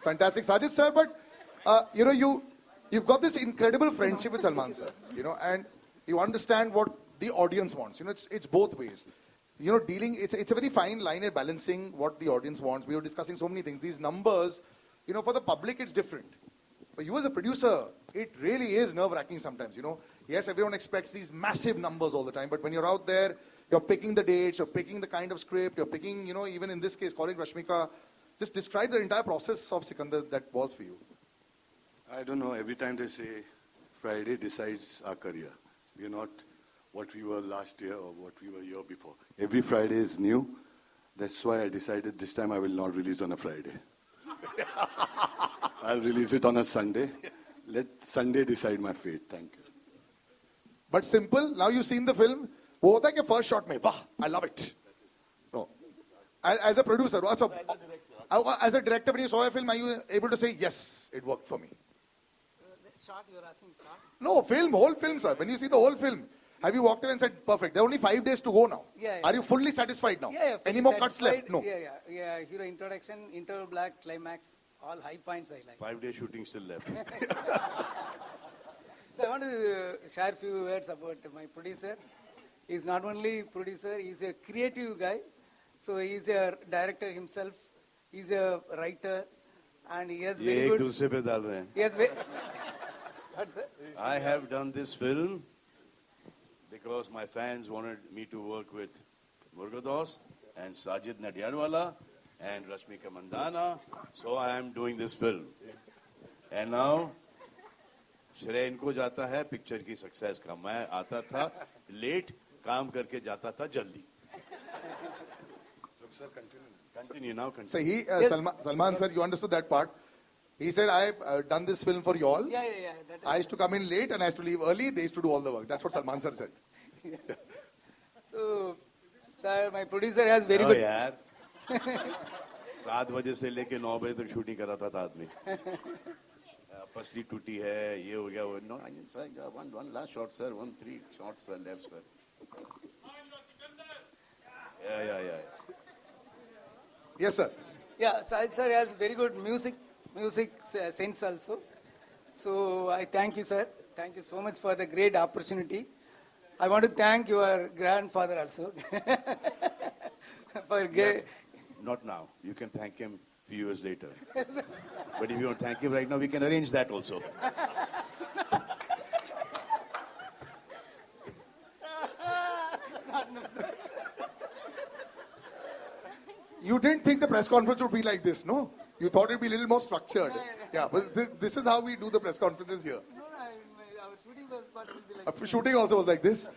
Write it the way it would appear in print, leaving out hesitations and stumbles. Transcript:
Fantastic, Sajid sir. But you've got this incredible friendship with Salman sir. And you understand what the audience wants. It's both ways. It's a very fine line in balancing what the audience wants. We were discussing so many things. These numbers, for the public, it's different. But you as a producer, it really is nerve-wracking sometimes. Yes, everyone expects these massive numbers all the time. But when you're out there, you're picking the dates, you're picking the kind of script, you're picking, even in this case, calling Rashmika. Just describe the entire process of Sikandar that was for you. I don't know. Every time they say Friday decides our career. We're not what we were last year or what we were year before. Every Friday is new. That's why I decided this time I will not release on a Friday. I'll release it on a Sunday. Let Sunday decide my fate. Thank you. But simple. Now you've seen the film. वो होता है कि first shot में, वाह, I love it. No. As a producer, as a director, when you saw a film, are you able to say, yes, it worked for me? Shot, you're asking shot? No, whole film, sir. When you see the whole film, have you walked in and said, perfect, there are only 5 days to go now? Yeah. Are you fully satisfied now? Yeah. Any more cuts left? No. Yeah. Hero introduction, interval black, climax, all high points I like. 5 day shooting still left. So I want to share a few words about my producer. He's not only producer, he's a creative guy. So he's a director himself. He's a writer. And he has very good... दूसरे पे डाल रहे हैं. He has very... What's that? I have done this film because my fans wanted me to work with Murugadoss and Sajid Nadiadwala and Rashmika Mandana. So I am doing this film. And now, श्रेय इनको जाता है picture की success का. मैं आता था late, काम करके जाता था जल्दी. Sir, continue. Continue now. Continue. So Salman sir, you understood that part. He said, I've done this film for you all. Yeah. I used to come in late and I used to leave early. They used to do all the work. That's what Salman sir said. So, sir, my producer has very good... यार 7 बजे से लेके 9 बजे तक shooting कराता था आदमी. पसली टूटी है, ये हो गया, वो no, one last shot sir, 3 shots sir, left sir. Yeah. Yes, sir. Yeah, Sajid sir has very good music sense also. So I thank you, sir. Thank you so much for the great opportunity. I want to thank your grandfather also. Not now. You can thank him a few years later. But if you want to thank him right now, we can arrange that also. You didn't think the press conference would be like this, no? You thought it would be a little more structured. Yeah, but this is how we do the press conferences here. No, our shooting was what will be like. Shooting also was like this.